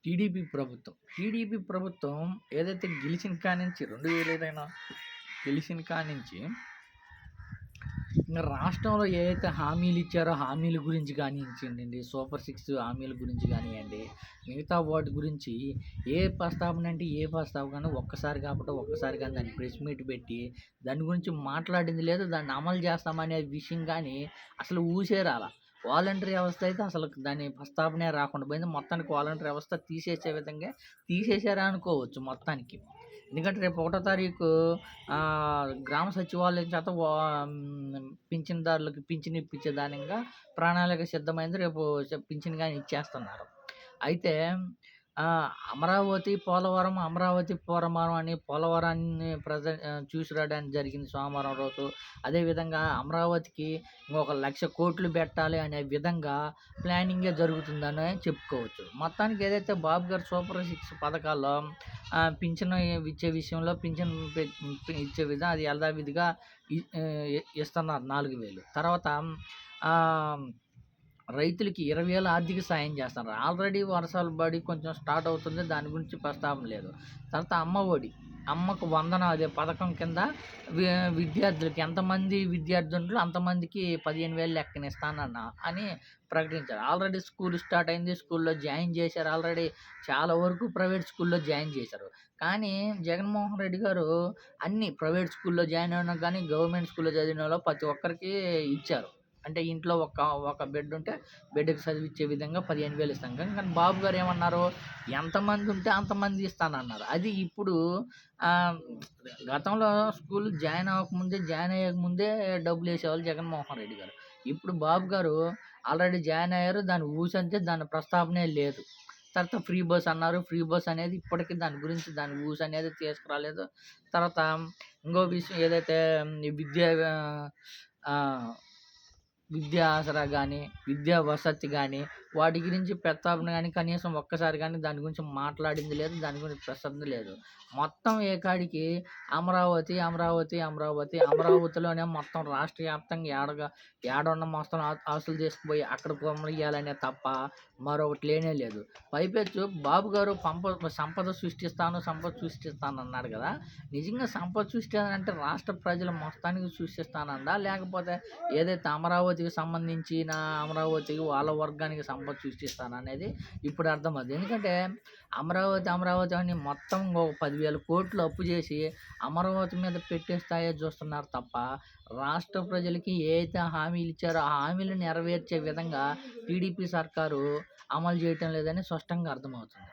TDP ప్రభుత్వం ఏదైతే గెలిచిన కానించి 2020 గెలిచిన కానించి ఇంక రాష్ట్రంలో ఏదైతే హామీలు ఇచ్చారో హామీల గురించి కానించండి, సూపర్ సిక్స్ హామీల గురించి కానివ్వండి, మిగతా వాటి గురించి ఏ ప్రస్తావన అంటే ఏ ప్రస్తావన కానీ ఒక్కసారి కానీ దాన్ని ప్రెస్ మీట్ పెట్టి దాని గురించి మాట్లాడింది లేదు. దాన్ని అమలు చేస్తామనే విషయం కానీ అసలు ఊసే రాల. వాలంటరీ వ్యవస్థ అయితే అసలు దాని ప్రస్తావనే రాకుండా పోయింది. మొత్తానికి వాలంటరీ వ్యవస్థ తీసేసే విధంగా తీసేసారా అనుకోవచ్చు మొత్తానికి. ఎందుకంటే రేపు 1 తారీఖు గ్రామ సచివాలయం చేత పింఛన్దారులకు పింఛన్ ఇప్పించే దానిగా ప్రణాళిక సిద్ధమైంది. రేపు పింఛన్ కానీ ఇచ్చేస్తున్నారు. అయితే అమరావతి పోలవరం అని పోలవరాన్ని చూసి రావడానికి జరిగింది సోమవారం రోజు. అదేవిధంగా అమరావతికి ఇంకొక 1,00,000 కోట్లు పెట్టాలి అనే విధంగా ప్లానింగే జరుగుతుందని చెప్పుకోవచ్చు. మొత్తానికి ఏదైతే బాబు గారు సూపర్ సిక్స్ పథకాల్లో పింఛను ఇచ్చే విషయంలో పింఛన్ ఇచ్చే విధంగా అది యథావిధిగా ఇస్తున్నారు 4,000. తర్వాత రైతులకి 20,000 ఆర్థిక సాయం చేస్తున్నారు. ఆల్రెడీ వర్షాలు పడి కొంచెం స్టార్ట్ అవుతుంది. దాని గురించి ప్రస్తావన లేదు. తర్వాత అమ్మకు వందనం అదే పథకం కింద విద్యార్థులకి ఎంతమంది విద్యార్థులు అంతమందికి 15,000 లెక్కన అని ప్రకటించారు. ఆల్రెడీ స్కూల్ స్టార్ట్ అయింది. స్కూల్లో జాయిన్ చేశారు. ఆల్రెడీ చాలా వరకు ప్రైవేట్ స్కూల్లో జాయిన్ చేశారు. కానీ జగన్మోహన్ రెడ్డి గారు అన్ని ప్రైవేట్ స్కూల్లో జాయిన్ అయినా కానీ గవర్నమెంట్ స్కూల్లో చదివిన వాళ్ళు ప్రతి ఒక్కరికి ఇచ్చారు. అంటే ఇంట్లో ఒక బెడ్ ఉంటే బెడ్కి చదివించే విధంగా 15,000 ఇస్తాం. కానీ బాబు గారు ఏమన్నారు, ఎంతమంది ఉంటే అంతమంది ఇస్తానన్నారు. అది ఇప్పుడు గతంలో స్కూల్ జాయిన్ అయ్యకముందే డబ్బులు వేసేవాళ్ళు జగన్మోహన్ రెడ్డి గారు. ఇప్పుడు బాబు గారు ఆల్రెడీ జాయిన్ అయ్యారు. దాని ఊసంతే, దాని ప్రస్తావనే లేదు. తర్వాత ఫ్రీ బస్ అన్నారు. ఫ్రీ బస్ అనేది ఇప్పటికీ దాని ఊసు అనేది తీసుకురాలేదు. తర్వాత ఇంకో విషయం ఏదైతే విద్యా ఆసరా కానీ, విద్యా వసతి కానీ వాటి గురించి ప్రస్తావన కానీ కనీసం ఒక్కసారి కానీ దాని గురించి మాట్లాడింది లేదు. దాని గురించి ప్రస్తావన లేదు. మొత్తం ఏకాడికి అమరావతిలోనే మొత్తం రాష్ట్ర వ్యాప్తంగా ఏడున్న మొత్తం ఆస్తులు తీసుకుపోయి అక్కడ కొమ్మలియాలనే తప్ప మరొకటి లేనే లేదు. పైపెచ్చు బాబు గారు సంపద సృష్టిస్తాను అన్నాడు కదా. నిజంగా సంపద సృష్టిస్తానంటే రాష్ట్ర ప్రజల మొత్తానికి సృష్టిస్తానందా, లేకపోతే ఏదైతే అమరావతికి సంబంధించిన అమరావతికి వాళ్ళ వర్గానికి సంపద సృష్టిస్తాననేది ఇప్పుడు అర్థమవుతుంది. ఎందుకంటే అమరావతి అని మొత్తం 10,000 కోట్లు అప్పు చేసి అమరావతి మీద పెట్టేస్తాయో చూస్తున్నారు తప్ప రాష్ట్ర ప్రజలకి ఏదైతే హామీలు ఇచ్చారో ఆ హామీలు నెరవేర్చే విధంగా టీడీపీ సర్కారు అమలు చేయటం లేదని స్పష్టంగా అర్థమవుతుంది.